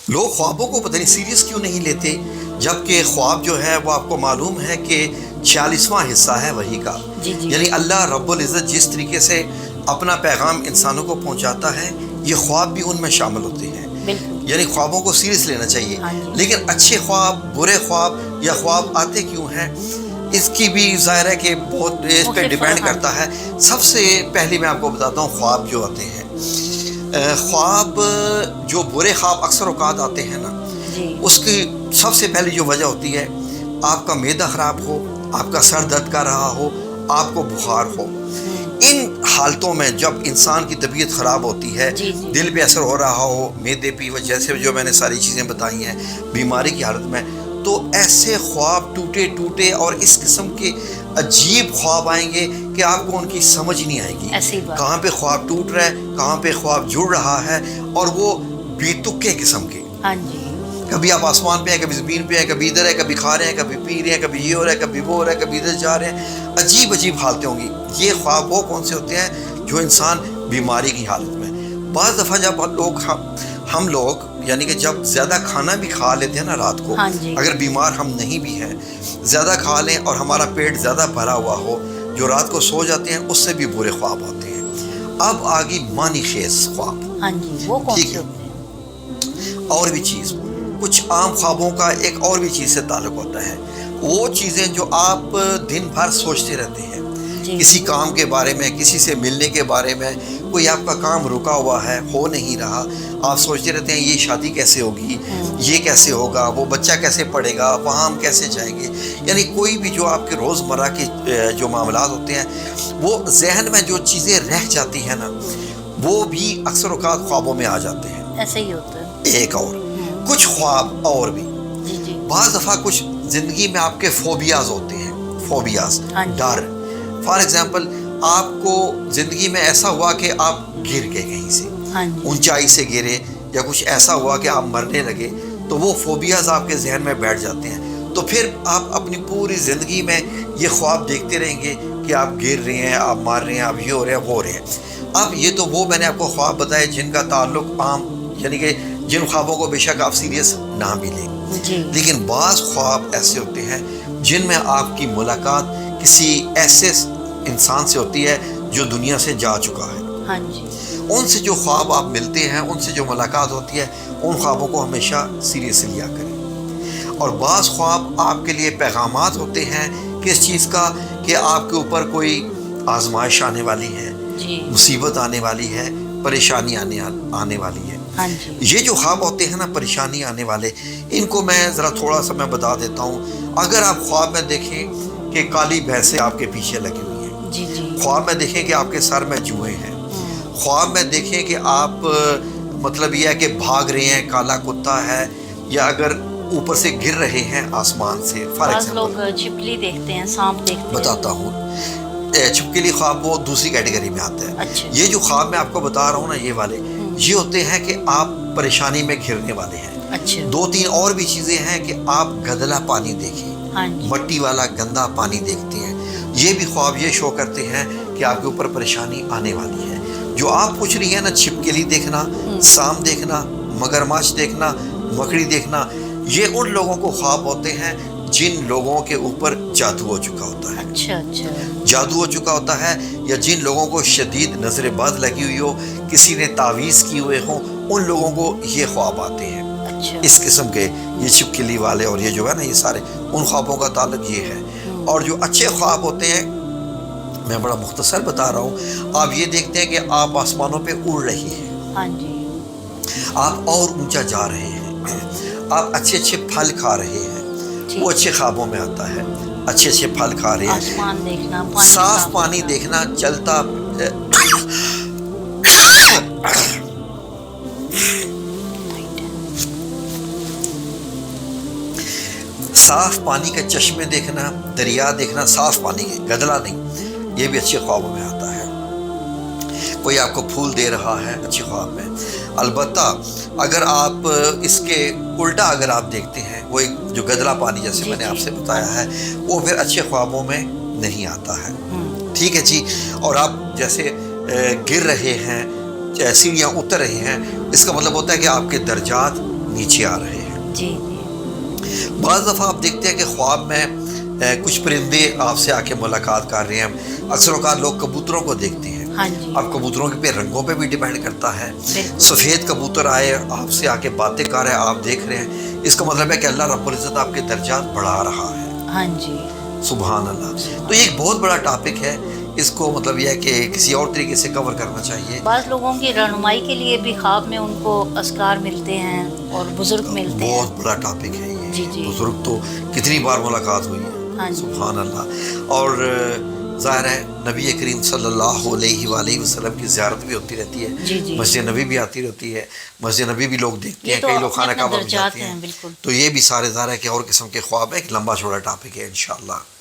لوگ خوابوں کو پتہ نہیں سیریس کیوں نہیں لیتے، جبکہ خواب جو ہے وہ آپ کو معلوم ہے کہ 46واں حصہ ہے وحی کا. جی جی یعنی اللہ رب العزت جس طریقے سے اپنا پیغام انسانوں کو پہنچاتا ہے، یہ خواب بھی ان میں شامل ہوتے ہیں. بالکل. یعنی خوابوں کو سیریس لینا چاہیے. ہاں جی. لیکن اچھے خواب، برے خواب یا خواب آتے کیوں ہیں، اس کی بھی ظاہر ہے کہ بہت اس پہ ڈیپینڈ کرتا ہے. سب سے پہلے میں آپ کو بتاتا ہوں خواب جو آتے ہیں، خواب جو برے خواب اکثر اوقات آتے ہیں نا، جی. اس کی سب سے پہلی جو وجہ ہوتی ہے، آپ کا معدہ خراب ہو، آپ کا سر درد کر رہا ہو، آپ کو بخار ہو. ان حالتوں میں جب انسان کی طبیعت خراب ہوتی ہے، جی جی. دل پہ اثر ہو رہا ہو، معدے پہ جیسے جو میں نے ساری چیزیں بتائی ہیں بیماری کی حالت میں، تو ایسے خواب ٹوٹے ٹوٹے اور اس قسم کے عجیب خواب آئیں گے کہ آپ کو ان کی سمجھ نہیں آئے گی. کہاں پہ خواب ٹوٹ رہا ہے، کہاں پہ خواب جڑ رہا ہے، اور وہ بے تکے قسم کے. ہاں جی. کبھی آپ آسمان پہ ہیں، کبھی زمین پہ ہیں، کبھی ادھر ہے، کبھی کھا رہے ہیں، کبھی پی رہے ہیں، کبھی یہ ہو رہا ہے، کبھی وہ ہو رہا ہے، کبھی ادھر جا رہے ہیں. عجیب عجیب حالتیں ہوں گی. یہ خواب وہ کون سے ہوتے ہیں جو انسان بیماری کی حالت میں. بعض دفعہ جب ہم لوگ یعنی کہ جب زیادہ کھانا بھی کھا لیتے ہیں نا رات کو، ہاں جی. اگر بیمار ہم نہیں بھی ہیں، زیادہ کھا لیں اور ہمارا پیٹ زیادہ بھرا ہوا ہو، جو رات کو سو جاتے ہیں، اس سے بھی برے خواب ہوتے ہیں. اب آگی معنی خیز خواب. ہاں جی. وہ کون سے ہوتے ہیں؟ اور بھی چیز، کچھ عام خوابوں کا ایک اور بھی چیز سے تعلق ہوتا ہے. وہ چیزیں جو آپ دن بھر سوچتے رہتے ہیں، کسی کام کے بارے میں، کسی سے ملنے کے بارے میں، کوئی آپ کا کام رکا ہوا ہے، ہو نہیں رہا، آپ سوچتے رہتے ہیں یہ شادی کیسے ہوگی، یہ کیسے ہوگا، وہ بچہ کیسے پڑھے گا، وہاں ہم کیسے جائیں گے. یعنی کوئی بھی جو آپ کے روزمرہ کے جو معاملات ہوتے ہیں، وہ ذہن میں جو چیزیں رہ جاتی ہیں نا، وہ بھی اکثر اوقات خوابوں میں آ جاتے ہیں. ایسے ہی ہوتا ہے. ایک اور کچھ خواب اور بھی، بعض دفعہ کچھ زندگی میں آپ کے فوبیاز ہوتے ہیں. فوبیاز، ڈر. فار ایگزامپل، آپ کو زندگی میں ایسا ہوا کہ آپ گر گئے کہیں سے، اونچائی سے گرے، یا کچھ ایسا ہوا کہ آپ مرنے لگے، تو وہ فوبیاز آپ کے ذہن میں بیٹھ جاتے ہیں. تو پھر آپ اپنی پوری زندگی میں یہ خواب دیکھتے رہیں گے کہ آپ گر رہے ہیں، آپ مار رہے ہیں، آپ یہ ہو رہے ہیں، وہ ہو رہے ہیں. اب یہ تو وہ میں نے آپ کو خواب بتائے جن کا تعلق عام، یعنی کہ جن خوابوں کو بے شک آپ سیریس نہ بھی لیں. لیکن بعض خواب ایسے ہوتے ہیں جن میں آپ کی ملاقات کسی ایسے انسان سے ہوتی ہے جو دنیا سے جا چکا ہے. ان سے جو خواب آپ ملتے ہیں، ان سے جو ملاقات ہوتی ہے، ان خوابوں کو ہمیشہ سیریس لیا کریں. اور بعض خواب آپ کے لیے پیغامات ہوتے ہیں کس چیز کا، کہ آپ کے اوپر کوئی آزمائش آنے والی ہے، مصیبت آنے والی ہے، پریشانی آنے والی ہے. یہ جو خواب ہوتے ہیں نا پریشانی آنے والے، ان کو میں ذرا تھوڑا سا میں بتا دیتا ہوں. اگر آپ خواب میں دیکھیں کہ کالی بھینسیں آپ کے پیچھے لگی ہوئی ہیں، خواب میں دیکھیں کہ آپ کے سر میں جوئیں ہیں، خواب میں دیکھیں کہ آپ مطلب یہ ہے کہ بھاگ رہے ہیں، کالا کتا ہے، یا اگر اوپر سے گر رہے ہیں آسمان سے. فار ایگزامپل چھپکلی دیکھتے ہیں، سانپ دیکھتے ہیں. بتاتا ہوں. چھپکلی خواب وہ دوسری کیٹیگری میں آتا ہے. یہ جو خواب میں آپ کو بتا رہا ہوں نا، یہ والے یہ ہوتے ہیں کہ آپ پریشانی میں گھرنے والے ہیں. دو تین اور بھی چیزیں ہیں کہ آپ گدلا پانی دیکھیں، مٹی والا گندا پانی دیکھتے ہیں. یہ بھی خواب یہ شو کرتے ہیں کہ آپ کے اوپر پریشانی آنے والی ہے. جو آپ پوچھ رہی ہیں نا، چھپکلی دیکھنا، سانپ دیکھنا، مگرمچھ دیکھنا، مکڑی دیکھنا، یہ ان لوگوں کو خواب ہوتے ہیں جن لوگوں کے اوپر جادو ہو چکا ہوتا ہے. جادو ہو چکا ہوتا ہے، یا جن لوگوں کو شدید نظر بد لگی ہوئی ہو، کسی نے تعویذ کیے ہوئے ہوں، ان لوگوں کو یہ خواب آتے ہیں. اس قسم کے یہ چھپکلی والے اور یہ جو ہے نا، یہ سارے ان خوابوں کا تعلق یہ ہے. اور جو اچھے خواب ہوتے ہیں، میں بڑا مختصر بتا رہا ہوں. آپ یہ دیکھتے ہیں کہ آپ آسمانوں پہ اڑ رہی ہیں، آپ اور اونچا جا رہے ہیں، آپ اچھے اچھے پھل کھا رہے ہیں، وہ اچھے خوابوں میں آتا ہے. اچھے اچھے پھل کھا رہے ہیں، صاف پانی دیکھنا، چلتا صاف پانی کے چشمے دیکھنا، دریا دیکھنا، صاف پانی کے، گدلا نہیں، یہ بھی اچھے خوابوں میں آتا ہے. کوئی آپ کو پھول دے رہا ہے اچھے خواب میں. البتہ اگر آپ اس کے الٹا اگر آپ دیکھتے ہیں، وہ ایک جو گدلا پانی جیسے میں نے آپ سے بتایا ہے، وہ پھر اچھے خوابوں میں نہیں آتا ہے. ٹھیک ہے جی. اور آپ جیسے گر رہے ہیں، سیڑھیاں اتر رہے ہیں، اس کا مطلب ہوتا ہے کہ آپ کے درجات نیچے آ رہے ہیں. جی جی. بعض دفعہ آپ دیکھتے ہیں کہ خواب میں کچھ پرندے آپ سے آ کے ملاقات کر رہے ہیں. اکثر اوقات لوگ کبوتروں کو دیکھتے ہیں. ہاں جی. اب کبوتروں کے پہ رنگوں پہ بھی ڈیپینڈ کرتا ہے. بالکل. سفید کبوتر آئے آپ سے آ کے باتیں کر رہے ہیں, آپ دیکھ رہے ہیں, اس کا مطلب ہے کہ اللہ رب العزت آپ کے درجات بڑھا رہا ہے. ہاں جی. سبحان اللہ. تو یہ ایک بہت بڑا ٹاپک ہے, اس کو مطلب یہ ہے کہ کسی اور طریقے سے کور کرنا چاہیے. بعض لوگوں کی رہنمائی کے لیے بھی خواب میں ان کو اذکار ملتے ہیں اور بزرگ ملتے ہیں. بہت بڑا ٹاپک ہے یہ. جی جی. بزرگ تو کتنی بار ملاقات ہوئی ہے. ہاں جی. سبحان اللہ. اور ظاہر ہے نبی کریم صلی اللہ علیہ وآلہ وسلم کی زیارت بھی ہوتی رہتی ہے. جی جی. مسجد نبی بھی آتی رہتی ہے. مسجد نبی بھی لوگ دیکھتے ہیں, تو کئی لوگ خانہ اپنے کعبہ بھی درجات جاتے ہیں. بالکل. تو یہ بھی سارے ظاہر ہے کہ اور قسم کے خواب ہے, ایک لمبا چوڑا ٹاپک ہے انشاءاللہ.